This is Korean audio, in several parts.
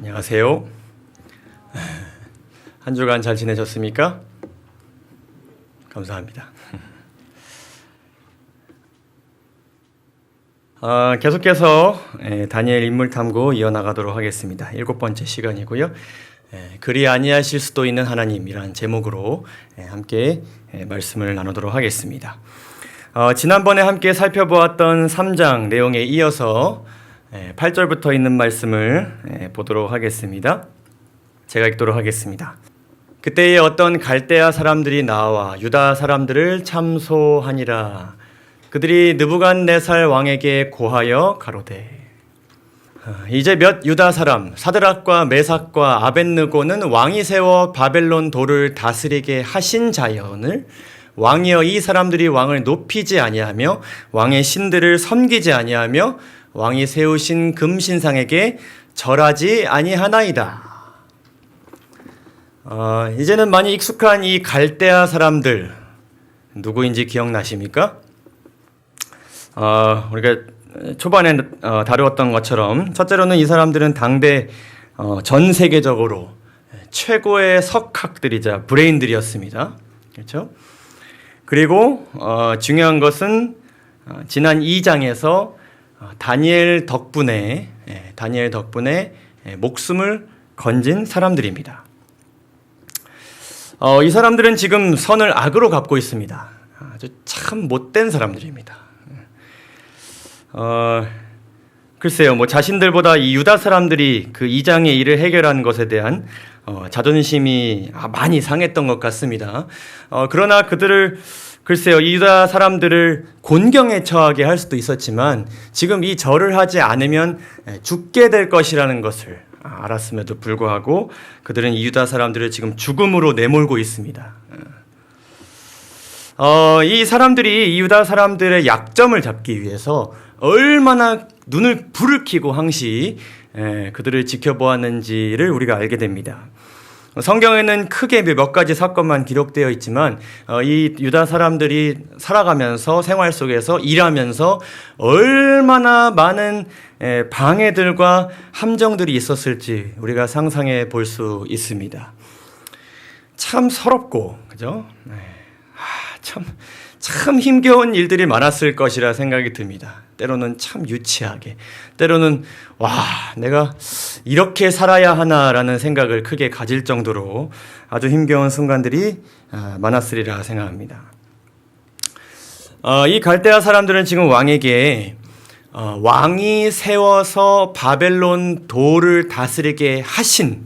안녕하세요. 한 주간 잘 지내셨습니까? 감사합니다. 계속해서 다니엘 인물탐구 이어나가도록 하겠습니다. 7번째 시간이고요. 그리 아니하실 수도 있는 하나님이란 제목으로 함께 말씀을 나누도록 하겠습니다. 지난번에 함께 살펴보았던 3장 내용에 이어서 8절부터 있는 말씀을 보도록 하겠습니다. 제가 읽도록 하겠습니다. 그때에 어떤 갈대아 사람들이 나와 유다 사람들을 참소하니라. 그들이 느부갓네살 왕에게 고하여 가로되 이제 몇 유다 사람 사드락과 메삭과 아벳느고는 왕이 세워 바벨론 도를 다스리게 하신 자연을 왕이여 이 사람들이 왕을 높이지 아니하며 왕의 신들을 섬기지 아니하며 왕이 세우신 금신상에게 절하지 아니하나이다. 이제는 많이 익숙한 이 갈대아 사람들 누구인지 기억나십니까? 우리가 초반에 다루었던 것처럼 첫째로는 이 사람들은 당대 전 세계적으로 최고의 석학들이자 브레인들이었습니다. 그렇죠? 그리고 중요한 것은 지난 2장에서 다니엘 덕분에 목숨을 건진 사람들입니다. 이 사람들은 지금 선을 악으로 갚고 있습니다. 아주 참 못된 사람들입니다. 글쎄요, 자신들보다 이 유다 사람들이 그 2장의 일을 해결한 것에 대한 자존심이 많이 상했던 것 같습니다. 그러나 그들을 글쎄요, 이 유다 사람들을 곤경에 처하게 할 수도 있었지만 지금 이 절을 하지 않으면 죽게 될 것이라는 것을 알았음에도 불구하고 그들은 이 유다 사람들을 지금 죽음으로 내몰고 있습니다. 이 사람들이 이 유다 사람들의 약점을 잡기 위해서 얼마나 눈을 불을 켜고 항시 그들을 지켜보았는지를 우리가 알게 됩니다. 성경에는 크게 몇 가지 사건만 기록되어 있지만 이 유다 사람들이 살아가면서 생활 속에서 일하면서 얼마나 많은 방해들과 함정들이 있었을지 우리가 상상해 볼 수 있습니다. 참 서럽고 그죠? 참 힘겨운 일들이 많았을 것이라 생각이 듭니다. 때로는 참 유치하게, 때로는 내가 이렇게 살아야 하나라는 생각을 크게 가질 정도로 아주 힘겨운 순간들이 많았으리라 생각합니다. 이 갈대아 사람들은 지금 왕에게 왕이 세워서 바벨론 도를 다스리게 하신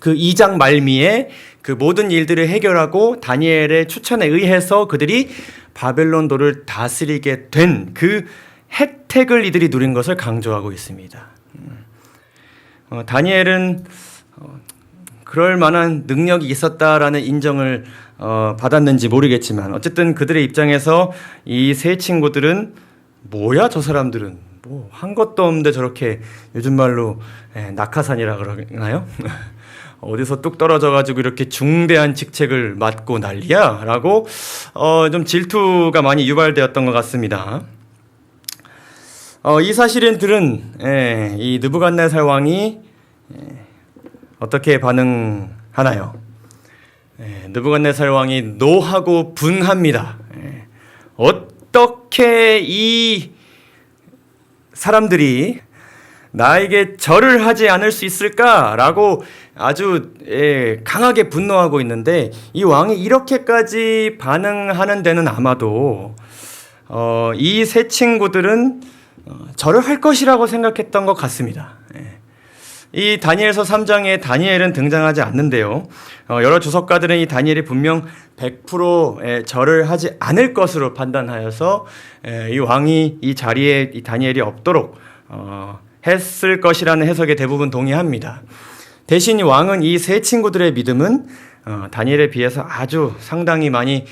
그 2장 말미에 그 모든 일들을 해결하고 다니엘의 추천에 의해서 그들이 바벨론 도를 다스리게 된 그 혜택을 이들이 누린 것을 강조하고 있습니다. 다니엘은 그럴 만한 능력이 있었다라는 인정을 받았는지 모르겠지만 어쨌든 그들의 입장에서 이 세 친구들은 뭐야 저 사람들은 한 것도 없는데 저렇게 요즘 말로 낙하산이라 그러나요? 어디서 뚝 떨어져가지고 이렇게 중대한 직책을 맡고 난리야? 라고 좀 질투가 많이 유발되었던 것 같습니다. 이 사실들은 이 느부갓네살 왕이 어떻게 반응하나요? 느부갓네살 왕이 노하고 분합니다. 어떻게 이 사람들이 나에게 절을 하지 않을 수 있을까라고 아주 강하게 분노하고 있는데 이 왕이 이렇게까지 반응하는 데는 아마도 이 세 친구들은 절을 할 것이라고 생각했던 것 같습니다. 이 다니엘서 3장에 다니엘은 등장하지 않는데요. 여러 주석가들은 이 다니엘이 분명 100% 절을 하지 않을 것으로 판단하여서 이 왕이 이 자리에 이 다니엘이 없도록 했을 것이라는 해석에 대부분 동의합니다. 대신 이 왕은 이 세 친구들의 믿음은 다니엘에 비해서 아주 상당히 많이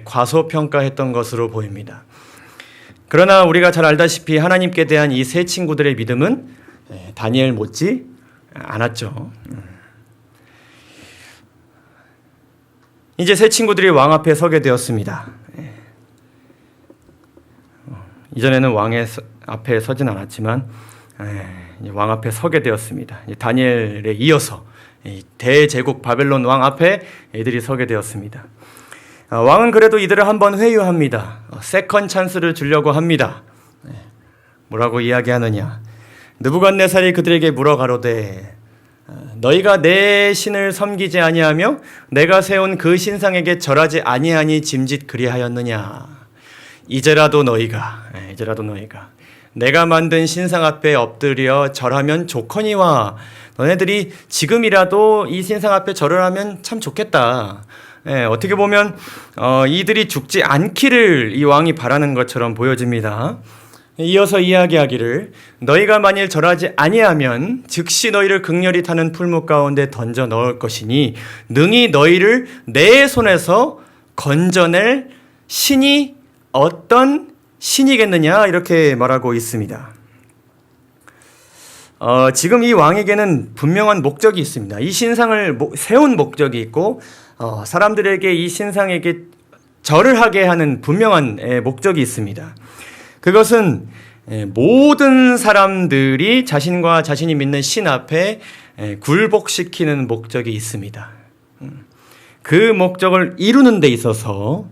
과소평가했던 것으로 보입니다. 그러나 우리가 잘 알다시피 하나님께 대한 이 세 친구들의 믿음은 다니엘 못지 않았죠. 이제 세 친구들이 왕 앞에 서게 되었습니다. 이전에는 왕의 앞에 서진 않았지만 왕 앞에 서게 되었습니다. 다니엘에 이어서 대제국 바벨론 왕 앞에 이들이 서게 되었습니다. 왕은 그래도 이들을 한번 회유합니다. 세컨 찬스를 주려고 합니다. 뭐라고 이야기하느냐? 느부갓네살이 그들에게 물어가로되 너희가 내 신을 섬기지 아니하며 내가 세운 그 신상에게 절하지 아니하니 짐짓 그리하였느냐? 이제라도 너희가 내가 만든 신상 앞에 엎드려 절하면 좋거니와 너네들이 지금이라도 이 신상 앞에 절을 하면 참 좋겠다. 어떻게 보면 이들이 죽지 않기를 이 왕이 바라는 것처럼 보여집니다. 이어서 이야기하기를 너희가 만일 절하지 아니하면 즉시 너희를 극렬히 타는 풀무 가운데 던져 넣을 것이니 능히 너희를 내 손에서 건져낼 신이 어떤 신이겠느냐 이렇게 말하고 있습니다. 지금 이 왕에게는 분명한 목적이 있습니다. 이 신상을 세운 목적이 있고 사람들에게 이 신상에게 절을 하게 하는 분명한 목적이 있습니다. 그것은 모든 사람들이 자신과 자신이 믿는 신 앞에 굴복시키는 목적이 있습니다. 그 목적을 이루는 데 있어서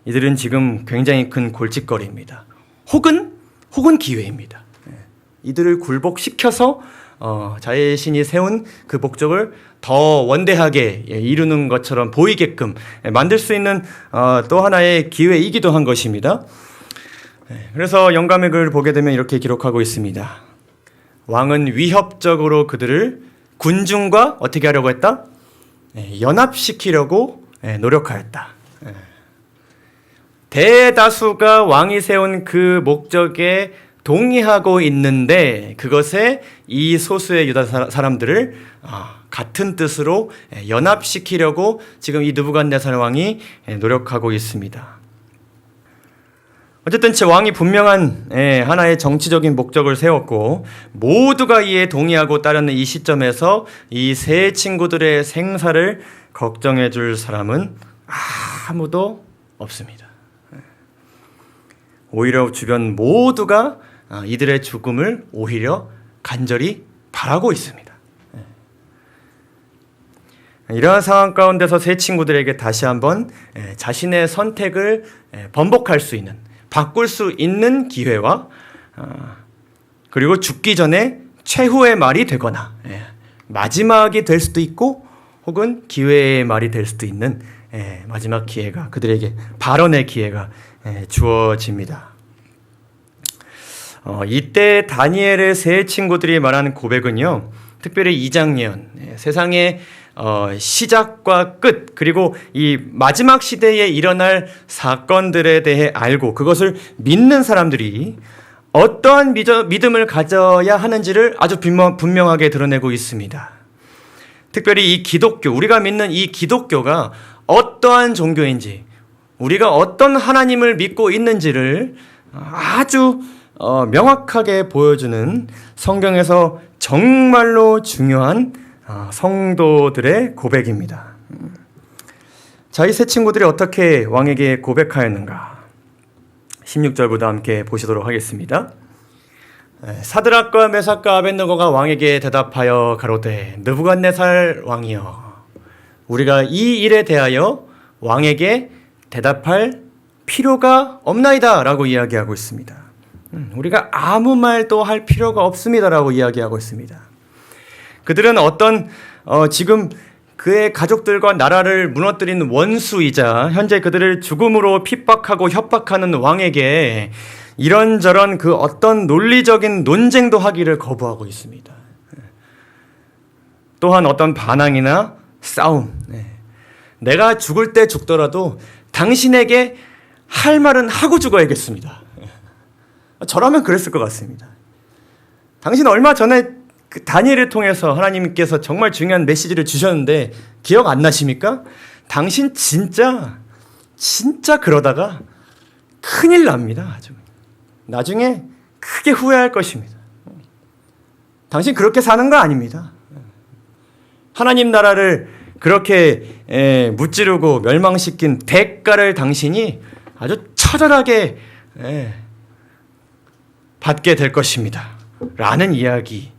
이들은 지금 굉장히 큰 골칫거리입니다. 혹은 기회입니다. 이들을 굴복시켜서 자신이 세운 그 목적을 더 원대하게 이루는 것처럼 보이게끔 만들 수 있는 또 하나의 기회이기도 한 것입니다. 그래서 영감의 글을 보게 되면 이렇게 기록하고 있습니다. 왕은 위협적으로 그들을 군중과 어떻게 하려고 했다? 연합시키려고 노력하였다. 대다수가 왕이 세운 그 목적에 동의하고 있는데 그것에 이 소수의 유다 사람들을 같은 뜻으로 연합시키려고 지금 이 느부갓네살 왕이 노력하고 있습니다. 어쨌든 제 왕이 분명한 하나의 정치적인 목적을 세웠고 모두가 이에 동의하고 따르는 이 시점에서 이 세 친구들의 생사를 걱정해 줄 사람은 아무도 없습니다. 오히려 주변 모두가 이들의 죽음을 오히려 간절히 바라고 있습니다. 이러한 상황 가운데서 세 친구들에게 다시 한번 자신의 선택을 번복할 수 있는, 바꿀 수 있는 기회와 그리고 죽기 전에 최후의 말이 되거나 마지막이 될 수도 있고 혹은 기회의 말이 될 수도 있는 마지막 기회가 그들에게 발언의 기회가 주어집니다. 이때 다니엘의 세 친구들이 말하는 고백은요, 특별히 2장 예언, 세상의 시작과 끝, 그리고 이 마지막 시대에 일어날 사건들에 대해 알고 그것을 믿는 사람들이 어떠한 믿음을 가져야 하는지를 아주 분명하게 드러내고 있습니다. 특별히 이 기독교, 우리가 믿는 이 기독교가 어떠한 종교인지, 우리가 어떤 하나님을 믿고 있는지를 아주 명확하게 보여주는 성경에서 정말로 중요한 성도들의 고백입니다. 자, 이 세 친구들이 어떻게 왕에게 고백하였는가? 16절부터 함께 보시도록 하겠습니다. 사드락과 메삭과 아벳느고가 왕에게 대답하여 가로되 느부갓네살 왕이여, 우리가 이 일에 대하여 왕에게 대답할 필요가 없나이다 라고 이야기하고 있습니다. 우리가 아무 말도 할 필요가 없습니다 라고 이야기하고 있습니다. 그들은 지금 그의 가족들과 나라를 무너뜨린 원수이자 현재 그들을 죽음으로 핍박하고 협박하는 왕에게 이런저런 그 어떤 논리적인 논쟁도 하기를 거부하고 있습니다. 또한 어떤 반항이나 싸움, 내가 죽을 때 죽더라도 당신에게 할 말은 하고 죽어야겠습니다. 저라면 그랬을 것 같습니다. 당신 얼마 전에 그 다니엘을 통해서 하나님께서 정말 중요한 메시지를 주셨는데 기억 안 나십니까? 당신 진짜 그러다가 큰일 납니다. 아주. 나중에 크게 후회할 것입니다. 당신 그렇게 사는 거 아닙니다. 하나님 나라를 그렇게 무찌르고 멸망시킨 대가를 당신이 아주 처절하게 받게 될 것입니다. 라는 이야기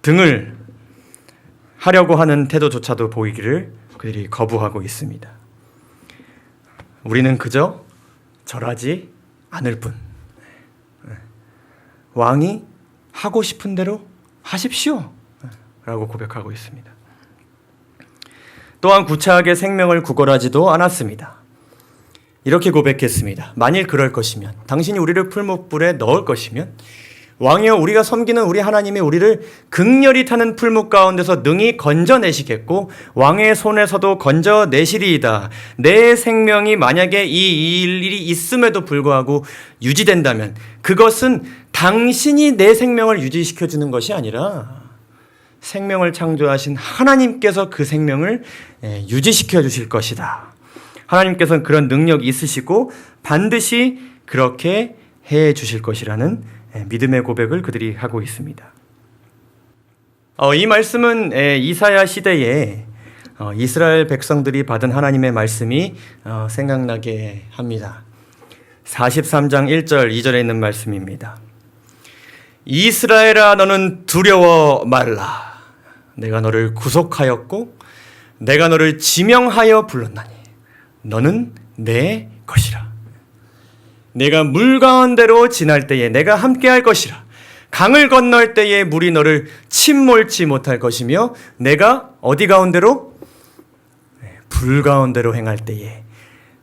등을 하려고 하는 태도조차도 보이기를 그들이 거부하고 있습니다. 우리는 그저 절하지 않을 뿐. 왕이 하고 싶은 대로 하십시오. 라고 고백하고 있습니다. 또한 구차하게 생명을 구걸하지도 않았습니다. 이렇게 고백했습니다. 만일 그럴 것이면, 당신이 우리를 풀무불에 넣을 것이면, 왕이여 우리가 섬기는 우리 하나님이 우리를 극렬히 타는 풀무 가운데서 능히 건져내시겠고 왕의 손에서도 건져내시리이다. 내 생명이 만약에 이 일이 있음에도 불구하고 유지된다면 그것은 당신이 내 생명을 유지시켜주는 것이 아니라 생명을 창조하신 하나님께서 그 생명을 유지시켜 주실 것이다. 하나님께서는 그런 능력이 있으시고 반드시 그렇게 해 주실 것이라는 믿음의 고백을 그들이 하고 있습니다. 이 말씀은 이사야 시대에 이스라엘 백성들이 받은 하나님의 말씀이 생각나게 합니다. 43장 1절 2절에 있는 말씀입니다. 이스라엘아 너는 두려워 말라. 내가 너를 구속하였고 내가 너를 지명하여 불렀나니 너는 내 것이라. 내가 물 가운데로 지날 때에 내가 함께할 것이라. 강을 건널 때에 물이 너를 침몰치 못할 것이며 내가 어디 가운데로? 불 가운데로 행할 때에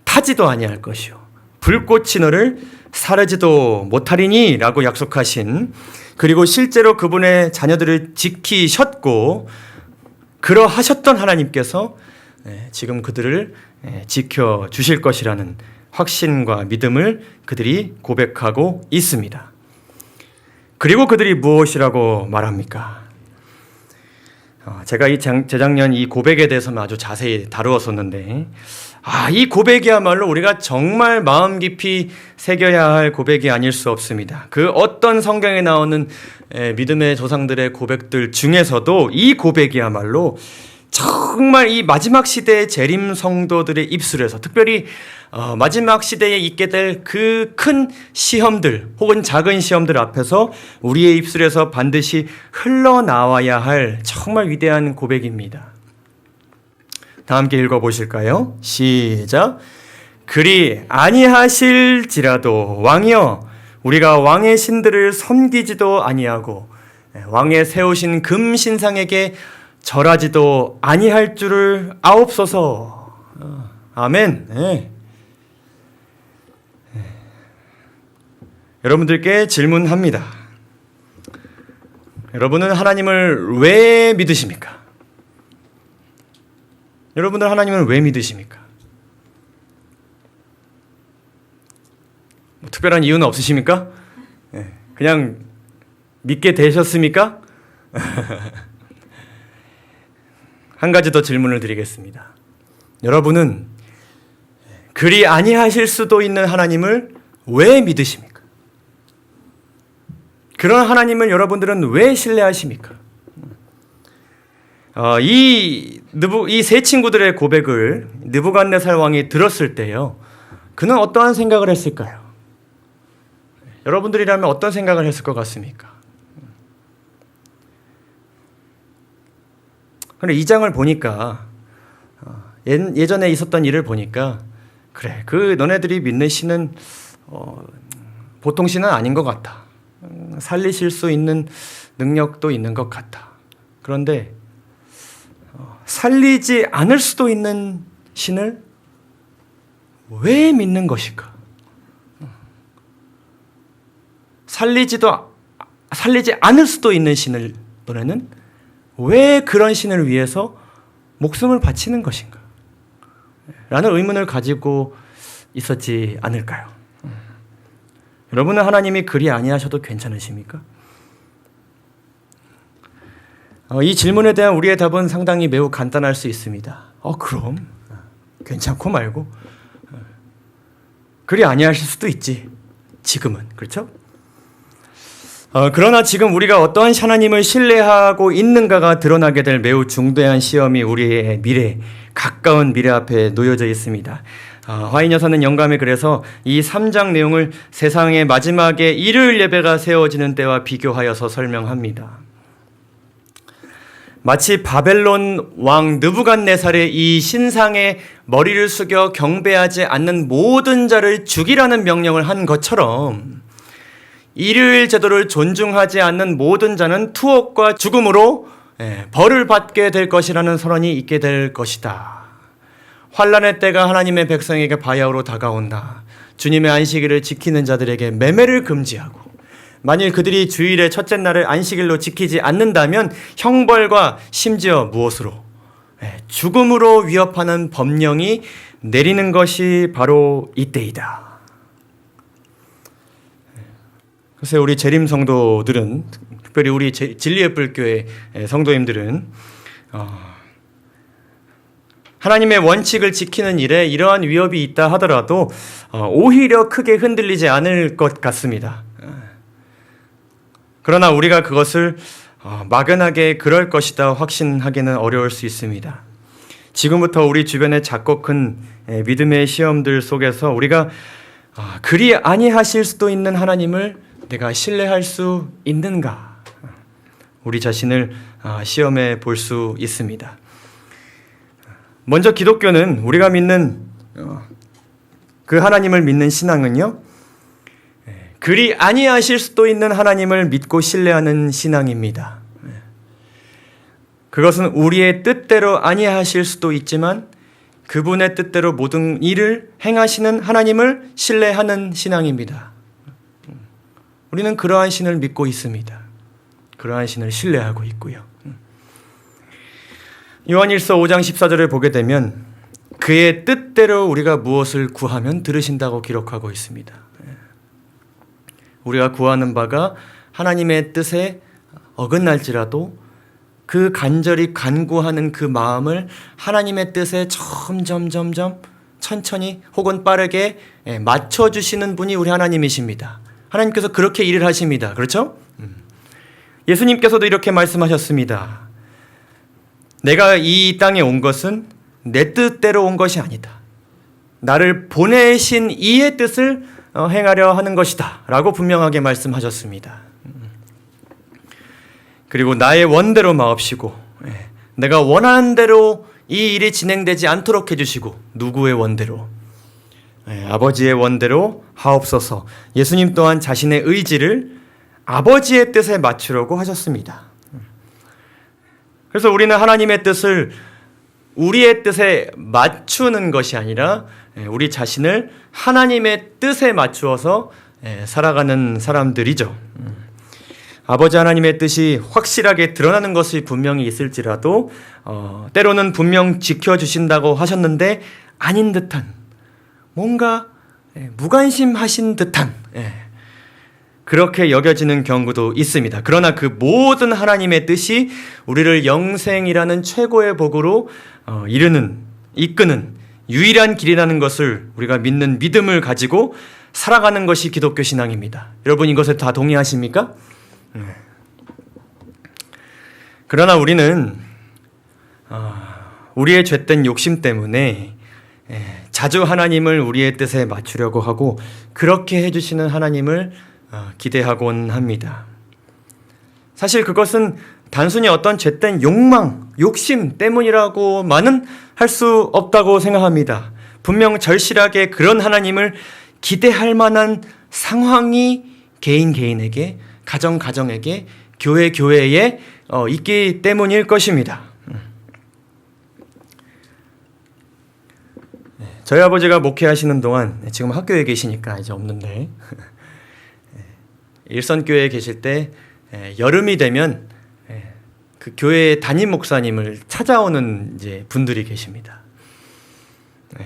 타지도 아니할 것이요 불꽃이 너를 사르지도 못하리니 라고 약속하신, 그리고 실제로 그분의 자녀들을 지키셨고 그러하셨던 하나님께서 지금 그들을 지켜주실 것이라는 확신과 믿음을 그들이 고백하고 있습니다. 그리고 그들이 무엇이라고 말합니까? 제가 재작년 이 고백에 대해서는 아주 자세히 다루었었는데 이 고백이야말로 우리가 정말 마음 깊이 새겨야 할 고백이 아닐 수 없습니다. 그 어떤 성경에 나오는 믿음의 조상들의 고백들 중에서도 이 고백이야말로 정말 이 마지막 시대의 재림 성도들의 입술에서, 특별히 마지막 시대에 있게 될 그 큰 시험들 혹은 작은 시험들 앞에서 우리의 입술에서 반드시 흘러나와야 할 정말 위대한 고백입니다. 다 함께 읽어보실까요? 시작. 그리 아니하실지라도 왕이여 우리가 왕의 신들을 섬기지도 아니하고 왕의 세우신 금 신상에게 절하지도 아니할 줄을 아옵소서. 아멘. 네. 여러분들께 질문합니다. 여러분은 하나님을 왜 믿으십니까? 여러분들 하나님을 왜 믿으십니까? 특별한 이유는 없으십니까? 그냥 믿게 되셨습니까? 한 가지 더 질문을 드리겠습니다. 여러분은 그리 아니하실 수도 있는 하나님을 왜 믿으십니까? 그런 하나님을 여러분들은 왜 신뢰하십니까? 이 세 친구들의 고백을 느부갓네살 왕이 들었을 때요, 그는 어떠한 생각을 했을까요? 여러분들이라면 어떤 생각을 했을 것 같습니까? 그런데 이 장을 보니까 예전에 있었던 일을 보니까 그래, 그 너네들이 믿는 신은 보통 신은 아닌 것 같다. 살리실 수 있는 능력도 있는 것 같다. 그런데 살리지 않을 수도 있는 신을 왜 믿는 것일까? 살리지 않을 수도 있는 신을 너네는 왜 그런 신을 위해서 목숨을 바치는 것인가? 라는 의문을 가지고 있었지 않을까요? 여러분은 하나님이 그리 아니하셔도 괜찮으십니까? 이 질문에 대한 우리의 답은 상당히 매우 간단할 수 있습니다. 그럼 괜찮고 말고 그리 아니하실 수도 있지. 지금은. 그렇죠? 그러나 지금 우리가 어떠한 하나님을 신뢰하고 있는가가 드러나게 될 매우 중대한 시험이 우리의 가까운 미래 앞에 놓여져 있습니다. 화인 여사는 영감에 그래서 이 3장 내용을 세상의 마지막에 일요일 예배가 세워지는 때와 비교하여서 설명합니다. 마치 바벨론 왕 느부갓네살의 이 신상에 머리를 숙여 경배하지 않는 모든 자를 죽이라는 명령을 한 것처럼 일요일 제도를 존중하지 않는 모든 자는 투옥과 죽음으로 벌을 받게 될 것이라는 선언이 있게 될 것이다. 환란의 때가 하나님의 백성에게 바야흐로 다가온다. 주님의 안식일을 지키는 자들에게 매매를 금지하고 만일 그들이 주일의 첫째 날을 안식일로 지키지 않는다면 형벌과 심지어 무엇으로? 죽음으로 위협하는 법령이 내리는 것이 바로 이때이다. 글쎄 우리 재림 성도들은, 특별히 우리 진리의 뿔교회 성도님들은 하나님의 원칙을 지키는 일에 이러한 위협이 있다 하더라도 오히려 크게 흔들리지 않을 것 같습니다. 그러나 우리가 그것을 막연하게 그럴 것이다 확신하기는 어려울 수 있습니다. 지금부터 우리 주변의 작고 큰 믿음의 시험들 속에서 우리가 그리 아니하실 수도 있는 하나님을 내가 신뢰할 수 있는가? 우리 자신을 시험해 볼 수 있습니다. 먼저 기독교는 우리가 믿는 그 하나님을 믿는 신앙은요, 그리 아니하실 수도 있는 하나님을 믿고 신뢰하는 신앙입니다. 그것은 우리의 뜻대로 아니하실 수도 있지만 그분의 뜻대로 모든 일을 행하시는 하나님을 신뢰하는 신앙입니다. 우리는 그러한 신을 믿고 있습니다. 그러한 신을 신뢰하고 있고요. 요한일서 5장 14절을 보게 되면 그의 뜻대로 우리가 무엇을 구하면 들으신다고 기록하고 있습니다. 우리가 구하는 바가 하나님의 뜻에 어긋날지라도 그 간절히 간구하는 그 마음을 하나님의 뜻에 점점 천천히 혹은 빠르게 맞춰주시는 분이 우리 하나님이십니다. 하나님께서 그렇게 일을 하십니다. 그렇죠? 예수님께서도 이렇게 말씀하셨습니다. 내가 이 땅에 온 것은 내 뜻대로 온 것이 아니다. 나를 보내신 이의 뜻을 행하려 하는 것이다 라고 분명하게 말씀하셨습니다. 그리고 나의 원대로 마옵시고 내가 원하는 대로 이 일이 진행되지 않도록 해주시고 누구의 원대로? 아버지의 원대로 하옵소서. 예수님 또한 자신의 의지를 아버지의 뜻에 맞추려고 하셨습니다. 그래서 우리는 하나님의 뜻을 우리의 뜻에 맞추는 것이 아니라 우리 자신을 하나님의 뜻에 맞추어서 살아가는 사람들이죠. 아버지 하나님의 뜻이 확실하게 드러나는 것이 분명히 있을지라도 때로는 분명 지켜주신다고 하셨는데 아닌 듯한, 뭔가 무관심하신 듯한 그렇게 여겨지는 경우도 있습니다. 그러나 그 모든 하나님의 뜻이 우리를 영생이라는 최고의 복으로 이끄는 유일한 길이라는 것을 우리가 믿는 믿음을 가지고 살아가는 것이 기독교 신앙입니다. 여러분 이것에 다 동의하십니까? 그러나 우리는 우리의 죄된 욕심 때문에 자주 하나님을 우리의 뜻에 맞추려고 하고 그렇게 해주시는 하나님을 기대하곤 합니다. 사실 그것은 단순히 어떤 죄된 욕망, 욕심 때문이라고만은 할 수 없다고 생각합니다. 분명 절실하게 그런 하나님을 기대할 만한 상황이 개인에게, 가정에게, 교회에 있기 때문일 것입니다. 저희 아버지가 목회하시는 동안, 지금 학교에 계시니까 이제 없는데 일선교회에 계실 때 여름이 되면 그 교회 담임 목사님을 찾아오는 이제 분들이 계십니다.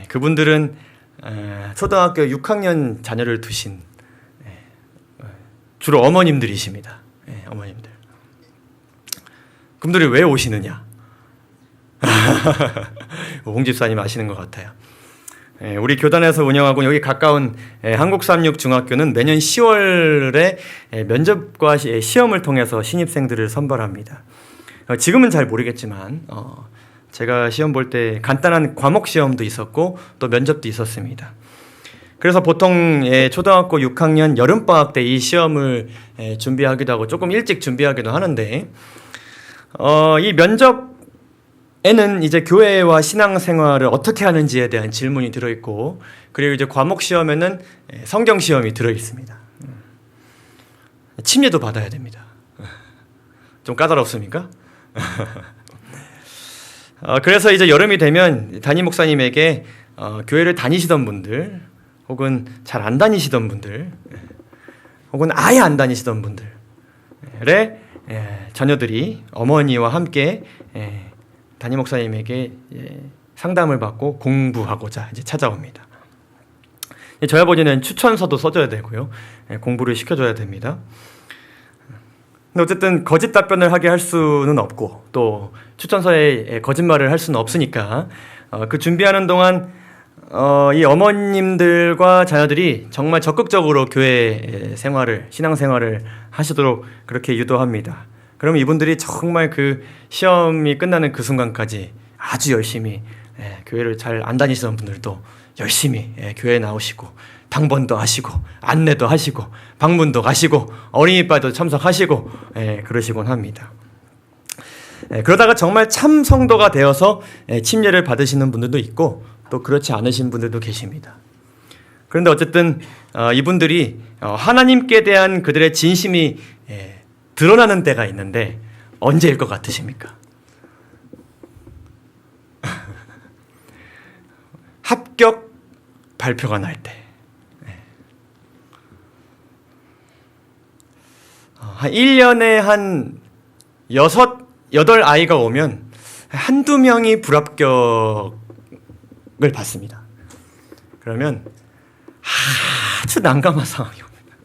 그분들은 초등학교 6학년 자녀를 두신 주로 어머님들이십니다. 어머님들. 그분들이 왜 오시느냐? 홍 집사님 아시는 것 같아요. 우리 교단에서 운영하고 여기 가까운 한국삼육중학교는 매년 10월에 면접과 시험을 통해서 신입생들을 선발합니다. 지금은 잘 모르겠지만 제가 시험 볼 때 간단한 과목 시험도 있었고 또 면접도 있었습니다. 그래서 보통 초등학교 6학년 여름방학 때 이 시험을 준비하기도 하고 조금 일찍 준비하기도 하는데 이 면접에는 이제 교회와 신앙생활을 어떻게 하는지에 대한 질문이 들어있고 그리고 이제 과목 시험에는 성경 시험이 들어있습니다. 침례도 받아야 됩니다. 좀 까다롭습니까? 그래서 이제 여름이 되면 담임 목사님에게 교회를 다니시던 분들 혹은 잘 안 다니시던 분들 혹은 아예 안 다니시던 분들의 자녀들이 어머니와 함께 담임 목사님에게 상담을 받고 공부하고자 이제 찾아옵니다. 저희 아버지는 추천서도 써줘야 되고요. 공부를 시켜줘야 됩니다. 근데 어쨌든 거짓 답변을 하게 할 수는 없고 또 추천서에 거짓말을 할 수는 없으니까 그 준비하는 동안 이 어머님들과 자녀들이 정말 적극적으로 교회 생활을, 신앙생활을 하시도록 그렇게 유도합니다. 그러면 이분들이 정말 그 시험이 끝나는 그 순간까지 아주 열심히 교회를 잘 안 다니시던 분들도 열심히 교회에 나오시고 당번도 하시고 안내도 하시고 방문도 가시고 어린이집도 참석하시고 그러시곤 합니다. 그러다가 정말 참 성도가 되어서 침례를 받으시는 분들도 있고 또 그렇지 않으신 분들도 계십니다. 그런데 어쨌든 이분들이 하나님께 대한 그들의 진심이 드러나는 때가 있는데 언제일 것 같으십니까? 합격 발표가 날 때. 한 1년에 한 6, 8아이가 오면 한두 명이 불합격을 받습니다. 그러면 아주 난감한 상황이 옵니다.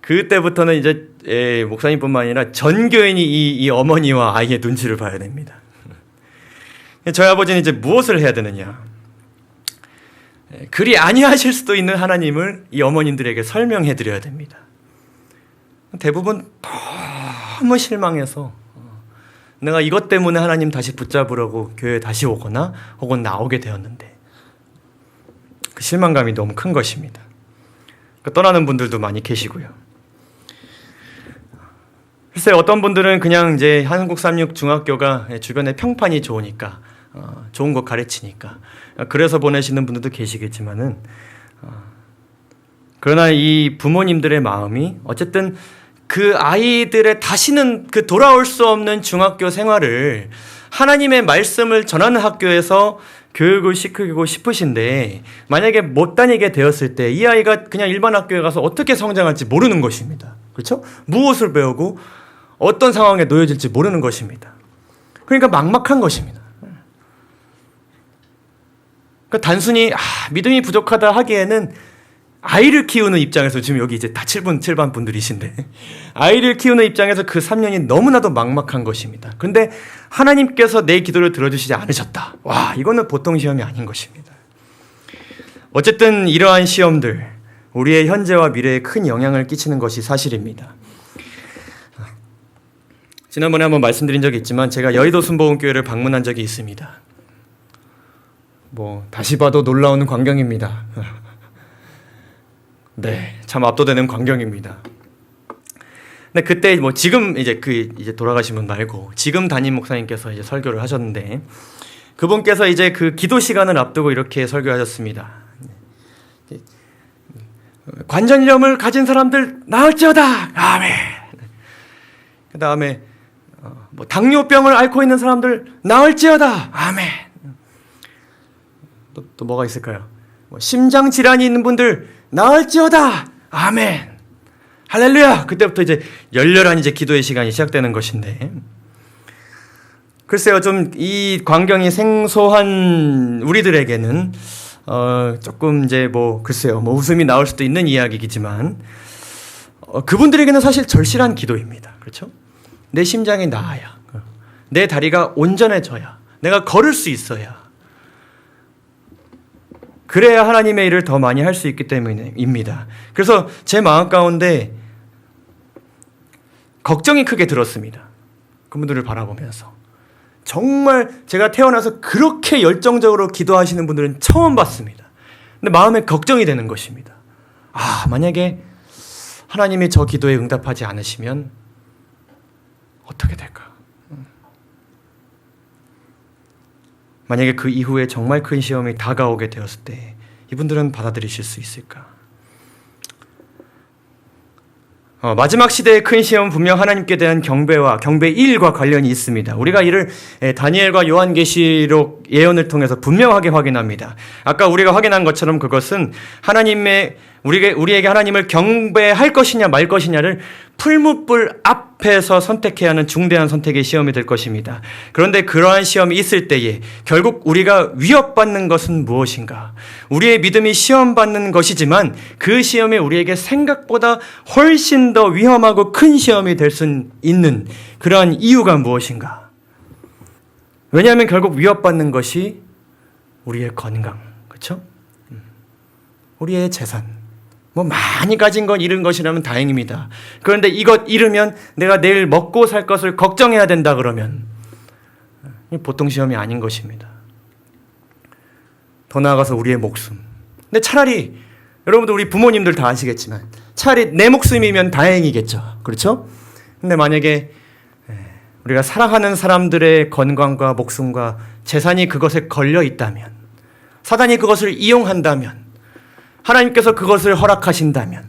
그때부터는 이제 목사님뿐만 아니라 전 교인이 이 어머니와 아이의 눈치를 봐야 됩니다. 저희 아버지는 이제 무엇을 해야 되느냐? 그리 아니하실 수도 있는 하나님을 이 어머님들에게 설명해 드려야 됩니다. 대부분 너무 실망해서 내가 이것 때문에 하나님 다시 붙잡으려고 교회에 다시 오거나 혹은 나오게 되었는데 그 실망감이 너무 큰 것입니다. 떠나는 분들도 많이 계시고요. 글쎄 어떤 분들은 그냥 이제 한국 삼육 중학교가 주변에 평판이 좋으니까 좋은 거 가르치니까 그래서 보내시는 분들도 계시겠지만은 그러나 이 부모님들의 마음이 어쨌든 그 아이들의 다시는 그 돌아올 수 없는 중학교 생활을 하나님의 말씀을 전하는 학교에서 교육을 시키고 싶으신데 만약에 못 다니게 되었을 때 이 아이가 그냥 일반 학교에 가서 어떻게 성장할지 모르는 것입니다. 그렇죠? 무엇을 배우고 어떤 상황에 놓여질지 모르는 것입니다. 그러니까 막막한 것입니다. 그러니까 단순히 믿음이 부족하다 하기에는 아이를 키우는 입장에서 지금 여기 이제 다 7반 분들이신데 아이를 키우는 입장에서 그 3년이 너무나도 막막한 것입니다. 그런데 하나님께서 내 기도를 들어주시지 않으셨다. 와, 이거는 보통 시험이 아닌 것입니다. 어쨌든 이러한 시험들 우리의 현재와 미래에 큰 영향을 끼치는 것이 사실입니다. 지난번에 한번 말씀드린 적이 있지만 제가 여의도 순복음교회를 방문한 적이 있습니다. 다시 봐도 놀라운 광경입니다. 네, 참 압도되는 광경입니다. 근데 그때 지금 이제 돌아가신 분 말고 지금 담임 목사님께서 이제 설교를 하셨는데 그분께서 이제 그 기도 시간을 앞두고 이렇게 설교하셨습니다. 관절염을 가진 사람들 나을지어다. 아멘. 그 다음에 당뇨병을 앓고 있는 사람들 나을지어다. 아멘. 또 뭐가 있을까요? 심장 질환이 있는 분들 나을지어다. 아멘. 할렐루야. 그때부터 이제 열렬한 이제 기도의 시간이 시작되는 것인데 글쎄요, 좀 이 광경이 생소한 우리들에게는 조금 이제 글쎄요, 웃음이 나올 수도 있는 이야기이지만 그분들에게는 사실 절실한 기도입니다. 그렇죠? 내 심장이 나아야, 내 다리가 온전해져야, 내가 걸을 수 있어야, 그래야 하나님의 일을 더 많이 할 수 있기 때문입니다. 그래서 제 마음 가운데 걱정이 크게 들었습니다. 그분들을 바라보면서 정말 제가 태어나서 그렇게 열정적으로 기도하시는 분들은 처음 봤습니다. 근데 마음에 걱정이 되는 것입니다. 만약에 하나님이 저 기도에 응답하지 않으시면 어떻게 될까? 만약에 그 이후에 정말 큰 시험이 다가오게 되었을 때 이분들은 받아들이실 수 있을까? 마지막 시대의 큰 시험은 분명 하나님께 대한 경배의 일과 관련이 있습니다. 우리가 이를 다니엘과 요한계시록 예언을 통해서 분명하게 확인합니다. 아까 우리가 확인한 것처럼 그것은 우리에게 하나님을 경배할 것이냐 말 것이냐를 풀무불 앞에서 선택해야 하는 중대한 선택의 시험이 될 것입니다. 그런데 그러한 시험이 있을 때에 결국 우리가 위협받는 것은 무엇인가? 우리의 믿음이 시험받는 것이지만 그 시험이 우리에게 생각보다 훨씬 더 위험하고 큰 시험이 될 수 있는 그러한 이유가 무엇인가? 왜냐하면 결국 위협받는 것이 우리의 건강, 그렇죠? 우리의 재산, 많이 가진 건 잃은 것이라면 다행입니다. 그런데 이것 잃으면 내가 내일 먹고 살 것을 걱정해야 된다 그러면 보통 시험이 아닌 것입니다. 더 나아가서 우리의 목숨. 근데 차라리 여러분들 우리 부모님들 다 아시겠지만 차라리 내 목숨이면 다행이겠죠. 그렇죠? 근데 만약에 우리가 사랑하는 사람들의 건강과 목숨과 재산이 그것에 걸려 있다면, 사단이 그것을 이용한다면, 하나님께서 그것을 허락하신다면,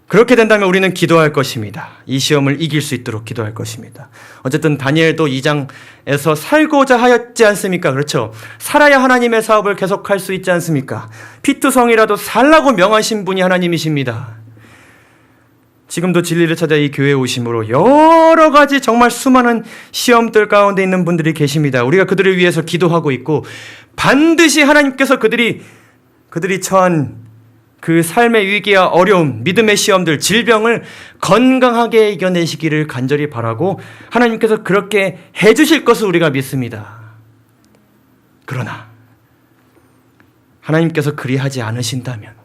그렇게 된다면 우리는 기도할 것입니다. 이 시험을 이길 수 있도록 기도할 것입니다. 어쨌든 다니엘도 2장에서 살고자 하였지 않습니까? 그렇죠? 살아야 하나님의 사업을 계속할 수 있지 않습니까? 피투성이라도 살라고 명하신 분이 하나님이십니다. 지금도 진리를 찾아 이 교회에 오심으로 여러 가지 정말 수많은 시험들 가운데 있는 분들이 계십니다. 우리가 그들을 위해서 기도하고 있고 반드시 하나님께서 그들이 처한 그 삶의 위기와 어려움, 믿음의 시험들, 질병을 건강하게 이겨내시기를 간절히 바라고 하나님께서 그렇게 해주실 것을 우리가 믿습니다. 그러나 하나님께서 그리하지 않으신다면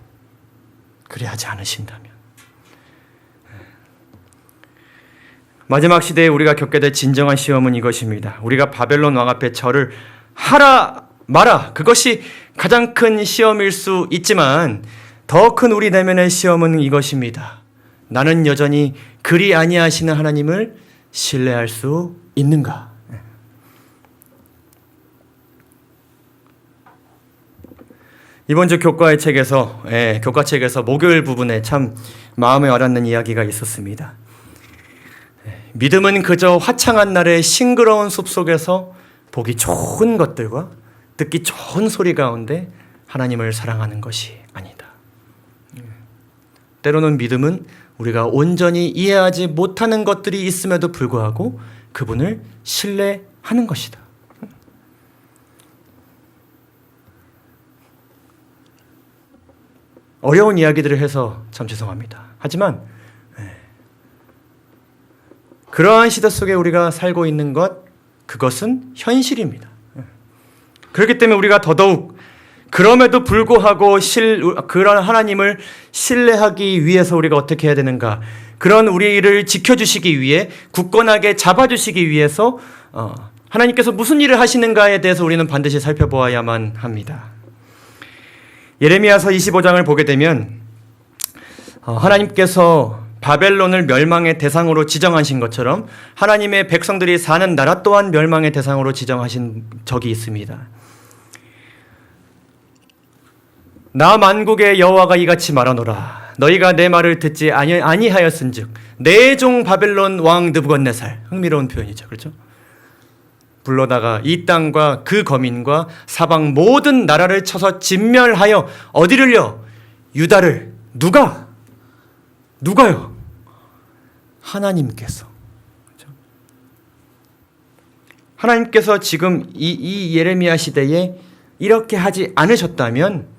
마지막 시대에 우리가 겪게 될 진정한 시험은 이것입니다. 우리가 바벨론 왕 앞에 절을 하라 마라, 그것이 가장 큰 시험일 수 있지만 더 큰 우리 내면의 시험은 이것입니다. 나는 여전히 그리 아니하시는 하나님을 신뢰할 수 있는가? 이번 주 교과책에서 목요일 부분에 참 마음에 와닿는 이야기가 있었습니다. 믿음은 그저 화창한 날의 싱그러운 숲속에서 보기 좋은 것들과 듣기 좋은 소리 가운데 하나님을 사랑하는 것이 아니다. 때로는 믿음은 우리가 온전히 이해하지 못하는 것들이 있음에도 불구하고 그분을 신뢰하는 것이다. 어려운 이야기들을 해서 참 죄송합니다. 하지만 그러한 시대 속에 우리가 살고 있는 그것은 현실입니다. 그렇기 때문에 우리가 더더욱 그럼에도 불구하고 그런 하나님을 신뢰하기 위해서 우리가 어떻게 해야 되는가? 그런 우리를 지켜주시기 위해, 굳건하게 잡아주시기 위해서 하나님께서 무슨 일을 하시는가에 대해서 우리는 반드시 살펴보아야만 합니다. 예레미야서 25장을 보게 되면 하나님께서 바벨론을 멸망의 대상으로 지정하신 것처럼 하나님의 백성들이 사는 나라 또한 멸망의 대상으로 지정하신 적이 있습니다. 나 만국의 여호와가 이같이 말하노라. 너희가 내 말을 듣지 아니하였은즉 내 종 바벨론 왕 느부갓네살. 흥미로운 표현이죠. 그렇죠? 불러다가 이 땅과 그 거민과 사방 모든 나라를 쳐서 진멸하여 어디를요? 유다를. 누가요? 하나님께서. 그렇죠? 하나님께서 지금 이 예레미야 시대에 이렇게 하지 않으셨다면,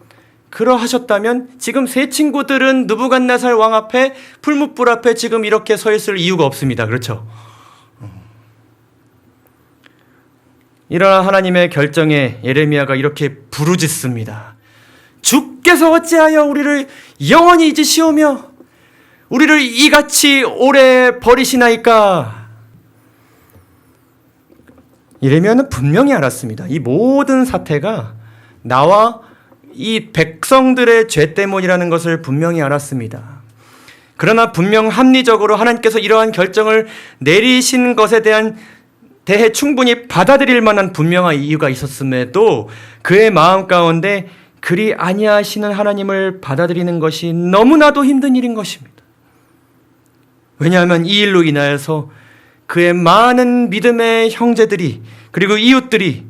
그러하셨다면 지금 세 친구들은 느부갓네살 왕 앞에 풀무불 앞에 지금 이렇게 서 있을 이유가 없습니다. 그렇죠? 이러한 하나님의 결정에 예레미야가 이렇게 부르짖습니다. 주께서 어찌하여 우리를 영원히 잊으시오며 우리를 이같이 오래 버리시나이까? 이래면 분명히 알았습니다. 이 모든 사태가 나와 이 백성들의 죄 때문이라는 것을 분명히 알았습니다. 그러나 분명 합리적으로 하나님께서 이러한 결정을 내리신 것에 대해 충분히 받아들일 만한 분명한 이유가 있었음에도 그의 마음 가운데 그리 아니하시는 하나님을 받아들이는 것이 너무나도 힘든 일인 것입니다. 왜냐하면 이 일로 인하여서 그의 많은 믿음의 형제들이 그리고 이웃들이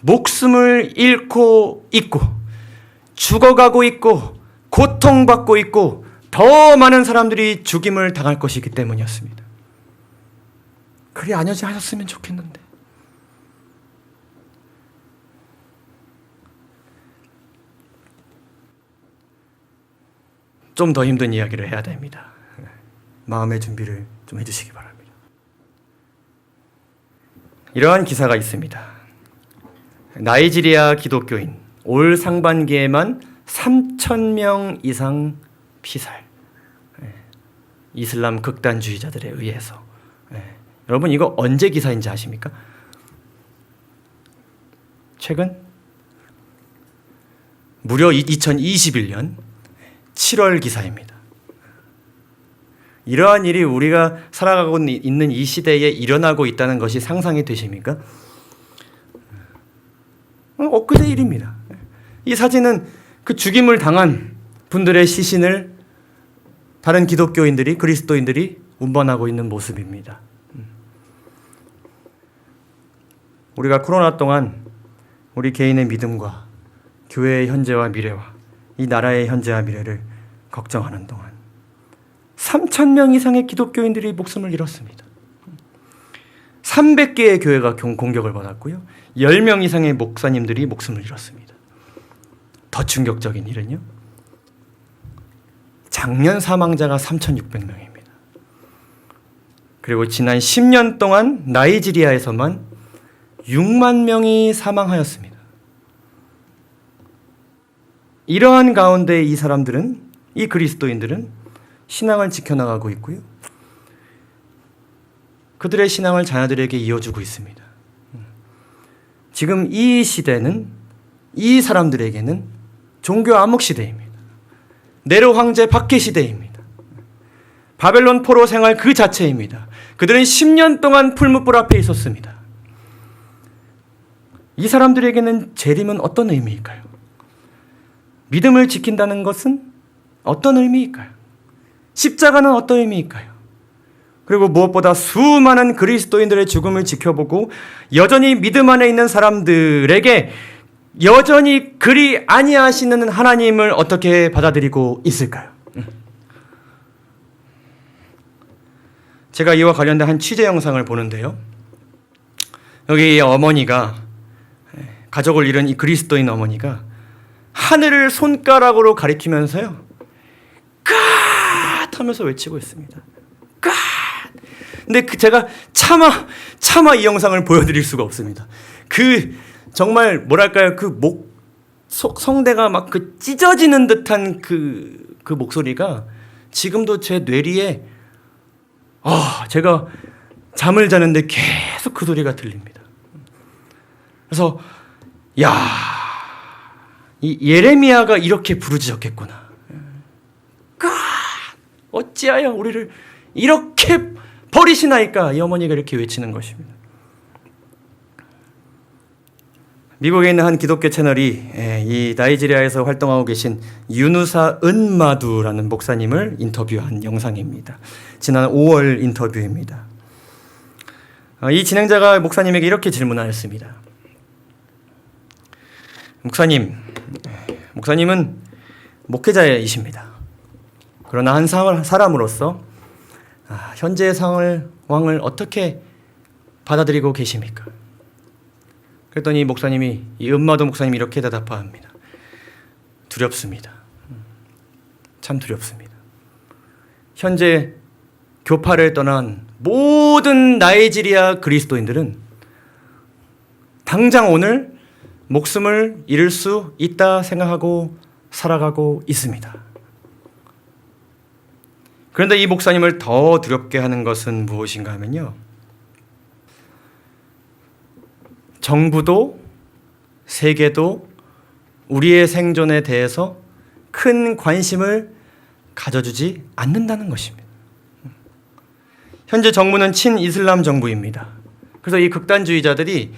목숨을 잃고 있고 죽어가고 있고 고통받고 있고 더 많은 사람들이 죽임을 당할 것이기 때문이었습니다. 그리 아니하셨으면 좋겠는데. 좀 더 힘든 이야기를 해야 됩니다. 마음의 준비를 좀 해주시기 바랍니다. 이러한 기사가 있습니다. 나이지리아 기독교인 올 상반기에만 3,000명 이상 피살. 이슬람 극단주의자들에 의해서. 여러분 이거 언제 기사인지 아십니까? 최근 무려 2021년 7월 기사입니다. 이러한 일이 우리가 살아가고 있는 이 시대에 일어나고 있다는 것이 상상이 되십니까? 엊그제 일입니다. 이 사진은 그 죽임을 당한 분들의 시신을 다른 기독교인들이, 그리스도인들이 운반하고 있는 모습입니다. 우리가 코로나 동안 우리 개인의 믿음과 교회의 현재와 미래와 이 나라의 현재와 미래를 걱정하는 동안 3,000명 이상의 기독교인들이 목숨을 잃었습니다. 300개의 교회가 공격을 받았고요. 10명 이상의 목사님들이 목숨을 잃었습니다. 더 충격적인 일은요. 작년 사망자가 3,600명입니다. 그리고 지난 10년 동안 나이지리아에서만 6만 명이 사망하였습니다. 이러한 가운데 이 사람들은, 이 그리스도인들은 신앙을 지켜나가고 있고요. 그들의 신앙을 자녀들에게 이어주고 있습니다. 지금 이 시대는 이 사람들에게는 종교 암흑 시대입니다. 네로 황제 박해 시대입니다. 바벨론 포로 생활 그 자체입니다. 그들은 10년 동안 풀무불 앞에 있었습니다. 이 사람들에게는 재림은 어떤 의미일까요? 믿음을 지킨다는 것은 어떤 의미일까요? 십자가는 어떤 의미일까요? 그리고 무엇보다 수많은 그리스도인들의 죽음을 지켜보고 여전히 믿음 안에 있는 사람들에게 여전히 그리 아니하시는 하나님을 어떻게 받아들이고 있을까요? 제가 이와 관련된 한 취재 영상을 보는데요. 여기 어머니가, 가족을 잃은 이 그리스도인 어머니가 하늘을 손가락으로 가리키면서요, 갓! 하면서 외치고 있습니다. 갓! 근데 제가 차마 이 영상을 보여드릴 수가 없습니다. 정말 뭐랄까요, 성대가 막 찢어지는 듯한 그 목소리가 지금도 제 뇌리에, 제가 잠을 자는데 계속 그 소리가 들립니다. 그래서, 이 예레미야가 이렇게 부르짖었겠구나. 어찌하여 우리를 이렇게 버리시나이까? 이 어머니가 이렇게 외치는 것입니다. 미국에 있는 한 기독교 채널이 이 나이지리아에서 활동하고 계신 유누사 은마두라는 목사님을 인터뷰한 영상입니다. 지난 5월 인터뷰입니다. 이 진행자가 목사님에게 이렇게 질문하였습니다. 목사님은 목회자이십니다. 그러나 한 사람으로서 현재의 상황을 어떻게 받아들이고 계십니까? 그랬더니 이 은마도 목사님이 이렇게 대답합니다. 두렵습니다. 참 두렵습니다. 현재 교파를 떠난 모든 나이지리아 그리스도인들은 당장 오늘 목숨을 잃을 수 있다 생각하고 살아가고 있습니다. 그런데 이 목사님을 더 두렵게 하는 것은 무엇인가 하면요, 정부도 세계도 우리의 생존에 대해서 큰 관심을 가져주지 않는다는 것입니다. 현재 정부는 친이슬람 정부입니다. 그래서 이 극단주의자들이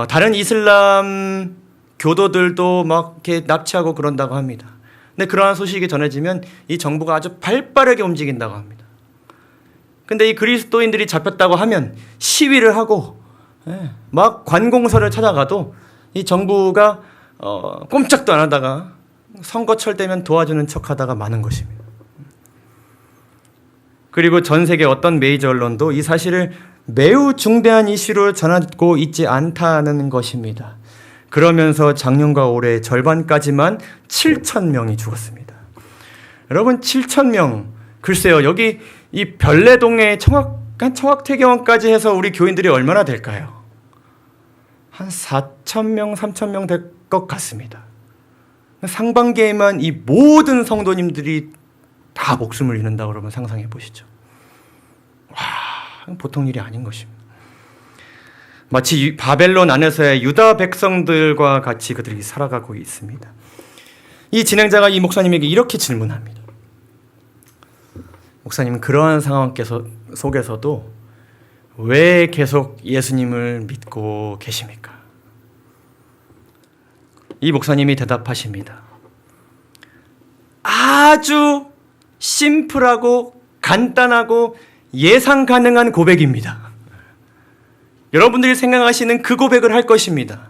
다른 이슬람 교도들도 막 이렇게 납치하고 그런다고 합니다. 근데 그러한 소식이 전해지면 이 정부가 아주 발빠르게 움직인다고 합니다. 근데 이 그리스도인들이 잡혔다고 하면 시위를 하고 막 관공서를 찾아가도 이 정부가 꼼짝도 안 하다가 선거철 되면 도와주는 척하다가 마는 것입니다. 그리고 전 세계 어떤 메이저 언론도 이 사실을 매우 중대한 이슈로 전하고 있지 않다는 것입니다. 그러면서 작년과 올해 절반까지만 7,000명이 죽었습니다. 여러분 7,000명, 글쎄요, 여기 이 별내동에 청학퇴계원까지 해서 우리 교인들이 얼마나 될까요? 한 4,000명, 3,000명 될 것 같습니다. 상반기에만 이 모든 성도님들이 다 목숨을 잃는다고 그러면 상상해 보시죠. 와, 보통 일이 아닌 것입니다. 마치 바벨론 안에서의 유다 백성들과 같이 그들이 살아가고 있습니다. 이 진행자가 이 목사님에게 이렇게 질문합니다. 목사님, 그러한 상황 속에서도 왜 계속 예수님을 믿고 계십니까? 이 목사님이 대답하십니다. 아주 심플하고 간단하고 예상 가능한 고백입니다. 여러분들이 생각하시는 그 고백을 할 것입니다.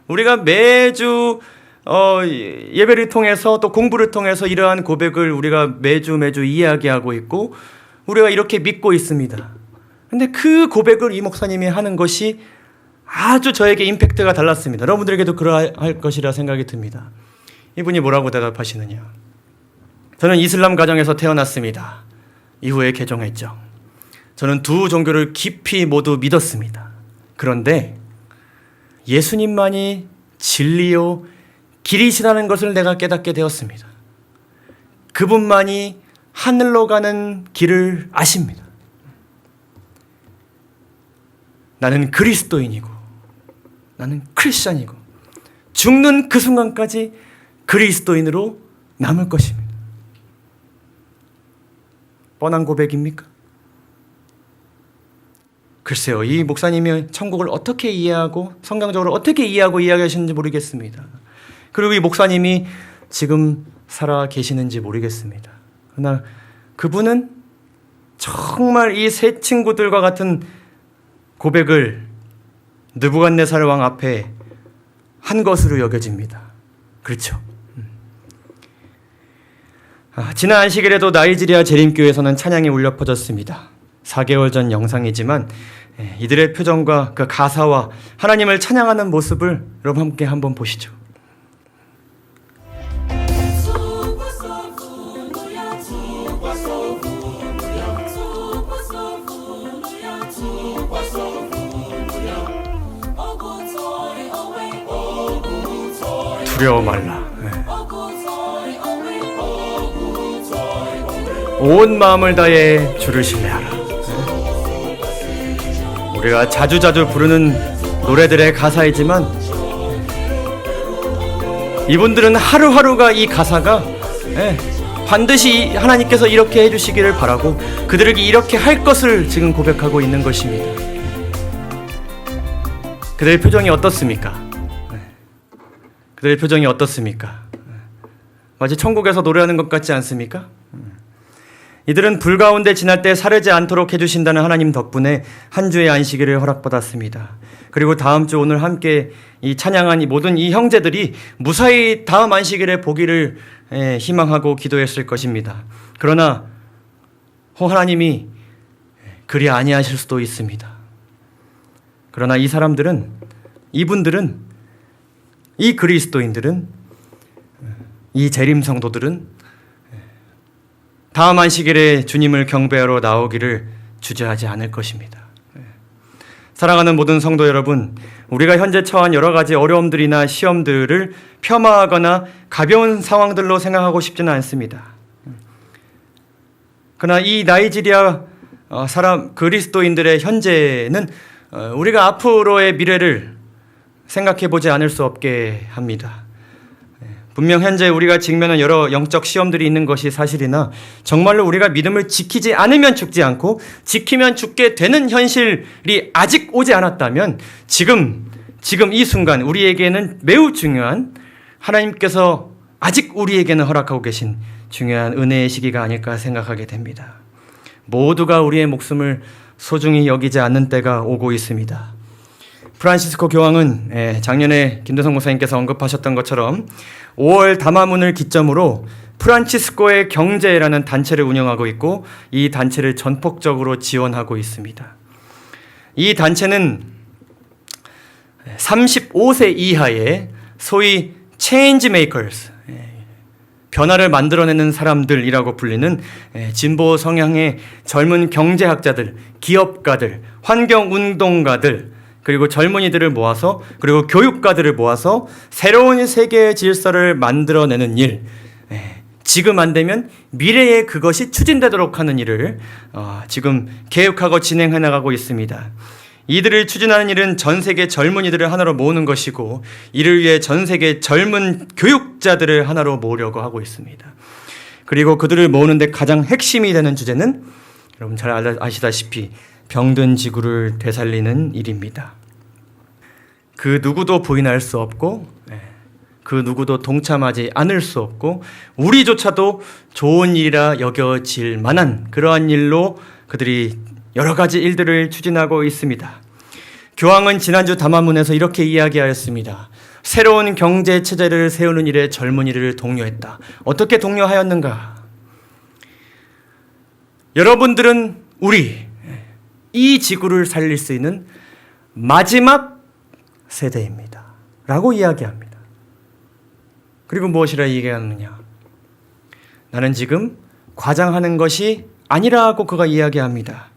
우리가 매주 예배를 통해서 또 공부를 통해서 이러한 고백을 우리가 매주 이야기하고 있고 우리가 이렇게 믿고 있습니다. 근데 그 고백을 이 목사님이 하는 것이 아주 저에게 임팩트가 달랐습니다. 여러분들에게도 그러할 것이라 생각이 듭니다. 이분이 뭐라고 대답하시느냐. 저는 이슬람 가정에서 태어났습니다. 이후에 개종했죠. 저는 두 종교를 깊이 모두 믿었습니다. 그런데 예수님만이 진리요 길이시라는 것을 내가 깨닫게 되었습니다. 그분만이 하늘로 가는 길을 아십니다. 나는 그리스도인이고 나는 크리스찬이고 죽는 그 순간까지 그리스도인으로 남을 것입니다. 뻔한 고백입니까? 글쎄요, 이 목사님이 천국을 어떻게 이해하고 성경적으로 어떻게 이해하고 이야기하시는지 모르겠습니다. 그리고 이 목사님이 지금 살아 계시는지 모르겠습니다. 그러나 그분은 정말 이 세 친구들과 같은 고백을 느부갓네살 왕 앞에 한 것으로 여겨집니다. 그렇죠. 지난 안식일에도 나이지리아 재림교회에서는 찬양이 울려 퍼졌습니다. 4개월 전 영상이지만 이들의 표정과 그 가사와 하나님을 찬양하는 모습을 여러분 함께 한번 보시죠. 두려워 말라. 온 마음을 다해 주를 신뢰하라. 우리가 자주자주 부르는 노래들의 가사이지만 이분들은 하루하루가 이 가사가 반드시 하나님께서 이렇게 해주시기를 바라고 그들에게 이렇게 할 것을 지금 고백하고 있는 것입니다. 그들의 표정이 어떻습니까? 그들의 표정이 어떻습니까? 마치 천국에서 노래하는 것 같지 않습니까? 이들은 불 가운데 지날 때 사르지 않도록 해주신다는 하나님 덕분에 한 주의 안식일을 허락받았습니다. 그리고 다음 주 오늘 함께 이 찬양한 이 모든 이 형제들이 무사히 다음 안식일에 보기를 희망하고 기도했을 것입니다. 그러나 하나님이 그리 아니하실 수도 있습니다. 그러나 이 사람들은, 이분들은, 이 그리스도인들은, 이 재림 성도들은 다음 안식일에 주님을 경배하러 나오기를 주저하지 않을 것입니다. 사랑하는 모든 성도 여러분, 우리가 현재 처한 여러 가지 어려움들이나 시험들을 폄하하거나 가벼운 상황들로 생각하고 싶지는 않습니다. 그러나 이 나이지리아 그리스도인들의 현재는 우리가 앞으로의 미래를 생각해 보지 않을 수 없게 합니다. 분명 현재 우리가 직면한 여러 영적 시험들이 있는 것이 사실이나 정말로 우리가 믿음을 지키지 않으면 죽지 않고 지키면 죽게 되는 현실이 아직 오지 않았다면 지금 이 순간 우리에게는 매우 중요한, 하나님께서 아직 우리에게는 허락하고 계신 중요한 은혜의 시기가 아닐까 생각하게 됩니다. 모두가 우리의 목숨을 소중히 여기지 않는 때가 오고 있습니다. 프란시스코 교황은 작년에 김대성 목사님께서 언급하셨던 것처럼 5월 담화문을 기점으로 프란치스코의 경제라는 단체를 운영하고 있고 이 단체를 전폭적으로 지원하고 있습니다. 이 단체는 35세 이하의 소위 체인지 메이커스, 변화를 만들어내는 사람들이라고 불리는 진보 성향의 젊은 경제학자들, 기업가들, 환경운동가들, 그리고 젊은이들을 모아서, 그리고 교육가들을 모아서 새로운 세계의 질서를 만들어내는 일, 지금 안 되면 미래에 그것이 추진되도록 하는 일을 지금 계획하고 진행해 나가고 있습니다. 이들을 추진하는 일은 전 세계 젊은이들을 하나로 모으는 것이고, 이를 위해 전 세계 젊은 교육자들을 하나로 모으려고 하고 있습니다. 그리고 그들을 모으는데 가장 핵심이 되는 주제는 여러분 잘 아시다시피 병든 지구를 되살리는 일입니다. 그 누구도 부인할 수 없고, 그 누구도 동참하지 않을 수 없고, 우리조차도 좋은 일이라 여겨질 만한 그러한 일로 그들이 여러 가지 일들을 추진하고 있습니다. 교황은 지난주 담화문에서 이렇게 이야기하였습니다. 새로운 경제 체제를 세우는 일에 젊은이를 독려했다. 어떻게 독려하였는가? 여러분들은 이 지구를 살릴 수 있는 마지막 세대입니다. 라고 이야기합니다. 그리고 무엇이라 얘기하느냐? 나는 지금 과장하는 것이 아니라고 그가 이야기합니다.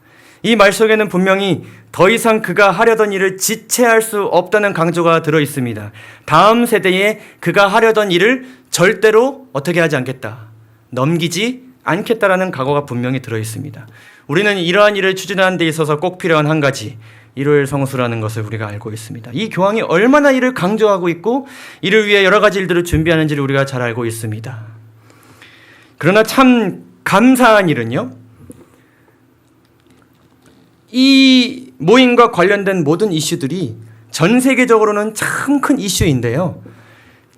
이 말 속에는 분명히 더 이상 그가 하려던 일을 지체할 수 없다는 강조가 들어 있습니다. 다음 세대에 그가 하려던 일을 절대로 어떻게 하지 않겠다, 넘기지 않겠다라는 각오가 분명히 들어 있습니다. 우리는 이러한 일을 추진하는 데 있어서 꼭 필요한 한 가지, 일요일 성수라는 것을 우리가 알고 있습니다. 이 교황이 얼마나 이를 강조하고 있고 이를 위해 여러 가지 일들을 준비하는지를 우리가 잘 알고 있습니다. 그러나 참 감사한 일은요, 이 모임과 관련된 모든 이슈들이 전 세계적으로는 참 큰 이슈인데요,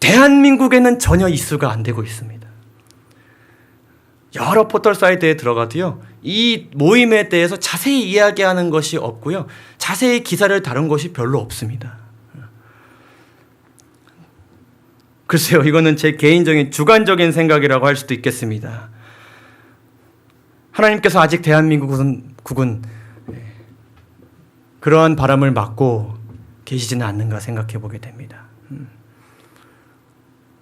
대한민국에는 전혀 이슈가 안 되고 있습니다. 여러 포털 사이트에 들어가도요, 이 모임에 대해서 자세히 이야기하는 것이 없고요, 자세히 기사를 다룬 것이 별로 없습니다. 글쎄요, 이거는 제 개인적인 주관적인 생각이라고 할 수도 있겠습니다. 하나님께서 아직 대한민국은 그러한 바람을 막고 계시지는 않는가 생각해 보게 됩니다.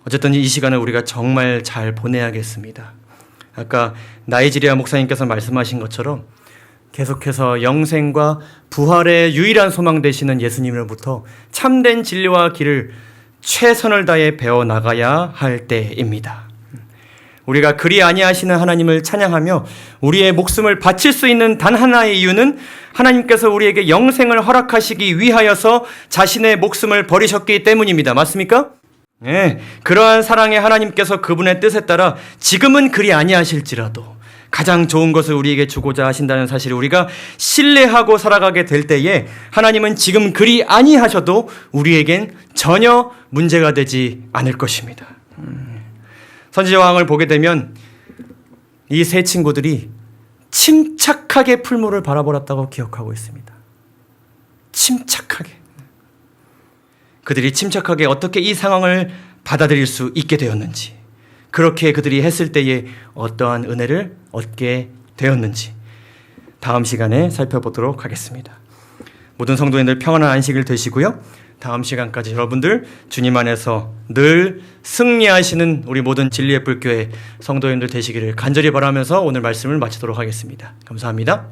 어쨌든 이 시간을 우리가 정말 잘 보내야겠습니다. 아까 나이지리아 목사님께서 말씀하신 것처럼 계속해서 영생과 부활의 유일한 소망 되시는 예수님으로부터 참된 진리와 길을 최선을 다해 배워나가야 할 때입니다. 우리가 그리 아니하시는 하나님을 찬양하며 우리의 목숨을 바칠 수 있는 단 하나의 이유는 하나님께서 우리에게 영생을 허락하시기 위하여서 자신의 목숨을 버리셨기 때문입니다. 맞습니까? 네, 그러한 사랑의 하나님께서 그분의 뜻에 따라 지금은 그리 아니하실지라도 가장 좋은 것을 우리에게 주고자 하신다는 사실을 우리가 신뢰하고 살아가게 될 때에 하나님은 지금 그리 아니하셔도 우리에겐 전혀 문제가 되지 않을 것입니다. 선지자왕을 보게 되면 이 세 친구들이 침착하게 풀무를 바라보았다고 기억하고 있습니다. 침착하게. 그들이 침착하게 어떻게 이 상황을 받아들일 수 있게 되었는지, 그렇게 그들이 했을 때에 어떠한 은혜를 얻게 되었는지 다음 시간에 살펴보도록 하겠습니다. 모든 성도님들 평안한 안식일 되시고요, 다음 시간까지 여러분들 주님 안에서 늘 승리하시는 우리 모든 진리의 불교회 성도님들 되시기를 간절히 바라면서 오늘 말씀을 마치도록 하겠습니다. 감사합니다.